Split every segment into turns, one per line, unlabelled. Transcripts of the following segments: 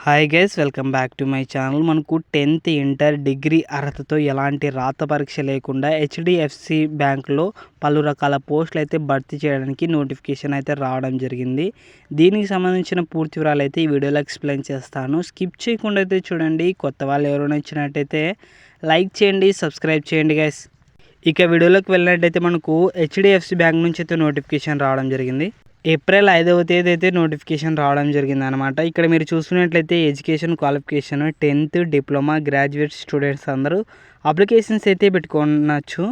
Hi guys, welcome back to my channel. మనకు 10th inter degree అర్హతతో ఎలాంటి రాత పరీక్ష లేకుండా హెచ్డిఎఫ్సి బ్యాంకులో పలు రకాల పోస్టులు అయితే భర్తీ చేయడానికి నోటిఫికేషన్ అయితే రావడం జరిగింది. దీనికి సంబంధించిన పూర్తి వివరాలు అయితే ఈ వీడియోలో ఎక్స్ప్లెయిన్ చేస్తాను. స్కిప్ చేయకుండా అయితే చూడండి. కొత్త వాళ్ళు ఎవరైనా వచ్చినట్టయితే లైక్ చేయండి, సబ్స్క్రైబ్ చేయండి గైస్. ఇక వీడియోలోకి వెళ్ళినట్టయితే మనకు హెచ్డిఎఫ్సి బ్యాంక్ నుంచి అయితే నోటిఫికేషన్ రావడం జరిగింది. ఏప్రిల్ 5వ తేదీ అయితే నోటిఫికేషన్ రావడం జరిగింది అనమాట. ఇక్కడ మీరు చూసుకున్నట్లయితే education qualification 10th diploma graduate students అందరూ అప్లికేషన్స్ అయితే పెట్టుకోవచ్చు.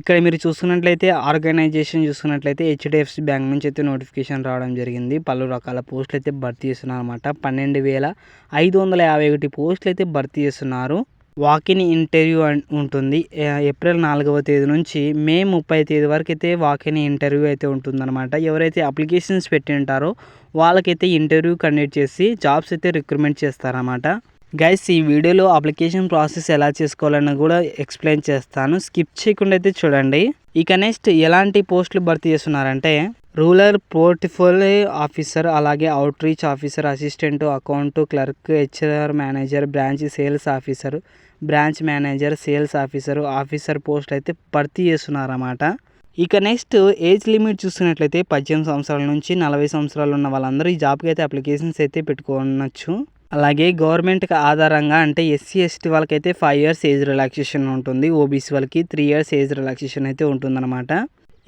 ఇక్కడ మీరు చూసుకున్నట్లయితే ఆర్గనైజేషన్ చూసుకున్నట్లయితే హెచ్డిఎఫ్సి బ్యాంక్ నుంచి అయితే నోటిఫికేషన్ రావడం జరిగింది. పలు రకాల పోస్టులు అయితే భర్తీ చేస్తున్నారు అనమాట. 12,551 పోస్టులు అయితే భర్తీ చేస్తున్నారు. వాకిన్ ఇంటర్వ్యూ ఉంటుంది. ఏప్రిల్ 4వ తేదీ నుంచి మే 30వ తేదీ వరకు అయితే వాకిన్ ఇంటర్వ్యూ అయితే ఉంటుందన్నమాట. ఎవరైతే అప్లికేషన్స్ పెట్టి ఉంటారో వాళ్ళకైతే ఇంటర్వ్యూ కండక్ట్ చేసి జాబ్స్ అయితే రిక్రూట్మెంట్ చేస్తారన్నమాట. గైస్, ఈ వీడియోలో అప్లికేషన్ ప్రాసెస్ ఎలా చేసుకోవాలని కూడా ఎక్స్ప్లెయిన్ చేస్తాను. స్కిప్ చేయకుండా అయితే చూడండి. ఇక నెక్స్ట్ ఎలాంటి పోస్టులు భర్తీ చేస్తున్నారంటే రూరల్ పోర్ట్ఫోలియో ఆఫీసర్, అలాగే out reach officer, assistant account clerk, HR manager, branch sales officer, branch manager, sales officer post అయితే భర్తీ చేస్తున్నారన్నమాట. ఇక నెక్స్ట్ ఏజ్ లిమిట్ చూస్తున్నట్లయితే 18 సంవత్సరాల నుంచి 40 సంవత్సరాలు ఉన్న వాళ్ళందరూ ఈ జాబ్కి అయితే అప్లికేషన్స్ అయితే పెట్టుకోవచ్చు. అలాగే గవర్నమెంట్కి ఆధారంగా అంటే ఎస్సీ ఎస్టీ వాళ్ళకైతే 5 years ఏజ్ రిలాక్సేషన్ ఉంటుంది. ఓబీసీ వాళ్ళకి 3 years ఏజ్ రిలాక్సేషన్ అయితే ఉంటుందన్నమాట.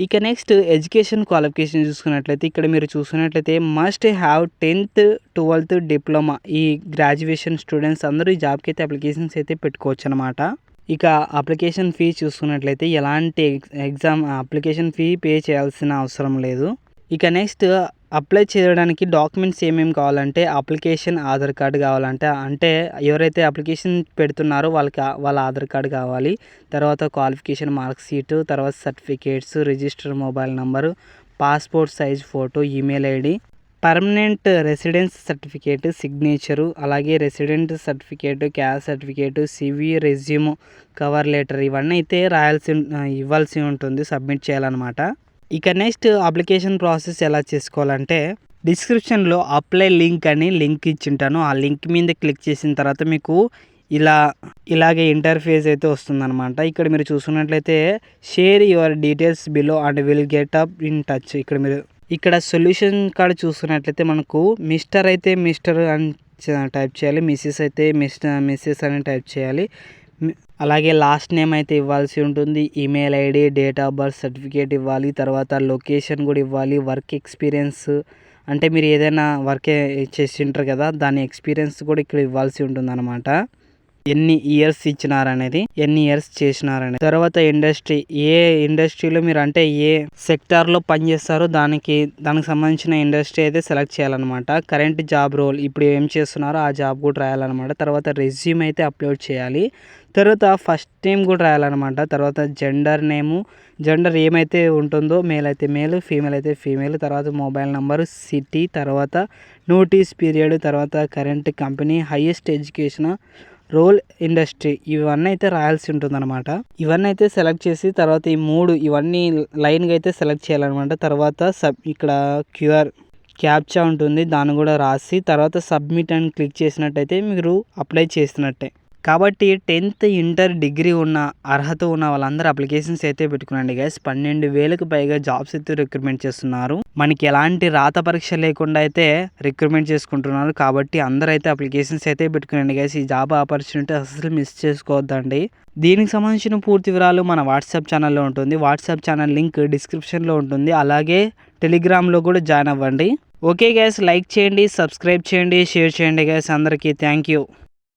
ఇక నెక్స్ట్ ఎడ్యుకేషన్ క్వాలిఫికేషన్ చూసుకున్నట్లయితే ఇక్కడ మీరు చూసుకున్నట్లయితే must have 10th 12th diploma ఈ గ్రాడ్యుయేషన్ స్టూడెంట్స్ అందరూ ఈ జాబ్కి అయితే అప్లికేషన్స్ అయితే పెట్టుకోవచ్చు అనమాట. ఇక అప్లికేషన్ ఫీ చూసుకున్నట్లయితే ఎలాంటి ఎగ్జామ్ అప్లికేషన్ ఫీ పే చేయాల్సిన అవసరం లేదు. ఇక నెక్స్ట్ అప్లై చేయడానికి డాక్యుమెంట్స్ ఏమేమి కావాలంటే అప్లికేషన్ ఆధార్ కార్డు కావాలంటే అంటే ఎవరైతే అప్లికేషన్ పెడుతున్నారో వాళ్ళ ఆధార్ కార్డు కావాలి. తర్వాత క్వాలిఫికేషన్ మార్క్ షీట్, తర్వాత certificates, register mobile number, passport size photo, email ID, permanent residence certificate, signature, అలాగే resident certificate, caste certificate, CV, resume, cover letter ఇవన్నీ అయితే ఇవ్వాల్సి ఉంటుంది, సబ్మిట్ చేయాలన్నమాట. ఇక నెక్స్ట్ అప్లికేషన్ ప్రాసెస్ ఎలా చేసుకోవాలంటే డిస్క్రిప్షన్లో అప్లై లింక్ అని లింక్ ఇచ్చింటాను. ఆ లింక్ మీద క్లిక్ చేసిన తర్వాత మీకు ఇలాగే ఇంటర్ఫేస్ అయితే వస్తుందన్నమాట. ఇక్కడ మీరు చూసుకున్నట్లయితే share your details below and will get up in touch. ఇక్కడ సొల్యూషన్ కార్డ్ చూసుకున్నట్లయితే మనకు మిస్టర్ అయితే మిస్టర్ అని టైప్ చేయాలి, మిస్సెస్ అయితే మిస్సెస్ అని టైప్ చేయాలి. అలాగే లాస్ట్ నేమ్ అయితే ఇవ్వాల్సి ఉంటుంది, email ID, date of birth certificate ఇవ్వాలి, తర్వాత లొకేషన్ కూడా ఇవ్వాలి, వర్క్ ఎక్స్పీరియన్స్ అంటే మీరు ఏదైనా వర్క్ చేసి ఉంటారు కదా దాని ఎక్స్పీరియన్స్ కూడా ఇక్కడ ఇవ్వాల్సి ఉంటుంది అనమాట. ఎన్ని ఇయర్స్ ఇచ్చినారనేది, ఎన్ని ఇయర్స్ చేసినారనేది, తర్వాత ఇండస్ట్రీ, ఏ ఇండస్ట్రీలో మీరు అంటే ఏ సెక్టార్లో పనిచేస్తారో దానికి సంబంధించిన ఇండస్ట్రీ అయితే సెలెక్ట్ చేయాలన్నమాట. కరెంట్ జాబ్ రోల్ ఇప్పుడు ఏం చేస్తున్నారో ఆ జాబ్ కూడా రాయాలన్నమాట. తర్వాత రెజ్యూమ్ అయితే అప్లోడ్ చేయాలి. తర్వాత ఫస్ట్ నేమ్ కూడా రాయాలన్నమాట. తర్వాత జెండర్ ఏమైతే ఉంటుందో మేల్ అయితే మేల్, ఫీమేల్ అయితే ఫీమేల్, తర్వాత మొబైల్ నెంబరు, సిటీ, తర్వాత నోటీస్ పీరియడ్, తర్వాత current company, highest education, role, industry ఇవన్నీ అయితే రాయాల్సి ఉంటుందన్నమాట. ఇవన్నీ అయితే సెలెక్ట్ చేసి తర్వాత ఈ 3 ఇవన్నీ లైన్గా అయితే సెలెక్ట్ చేయాలన్నమాట. తర్వాత ఇక్కడ క్యాప్చా ఉంటుంది, దాన్ని కూడా రాసి తర్వాత సబ్మిట్ అని క్లిక్ చేసినట్టయితే మీరు అప్లై చేసినట్టే. కాబట్టి 10th ఇంటర్ డిగ్రీ ఉన్న అర్హత ఉన్న వాళ్ళందరూ అప్లికేషన్స్ అయితే పెట్టుకునండి గైస్. 12,000కు పైగా జాబ్స్ అయితే రిక్రూట్మెంట్ చేస్తున్నారు. మనకి ఎలాంటి రాత పరీక్ష లేకుండా అయితే రిక్రూట్మెంట్ చేసుకుంటున్నారు. కాబట్టి అందరూ అయితే అప్లికేషన్స్ అయితే పెట్టుకునండి గైస్. ఈ జాబ్ ఆపర్చునిటీ అసలు మిస్ చేసుకోవద్దండి. దీనికి సంబంధించిన పూర్తి వివరాలు మన వాట్సాప్ ఛానల్లో ఉంటుంది. వాట్సాప్ ఛానల్ లింక్ డిస్క్రిప్షన్లో ఉంటుంది. అలాగే టెలిగ్రామ్లో కూడా జాయిన్ అవ్వండి. ఓకే గైస్, లైక్ చేయండి, సబ్స్క్రైబ్ చేయండి, షేర్ చేయండి గైస్. అందరికీ థ్యాంక్ యూ.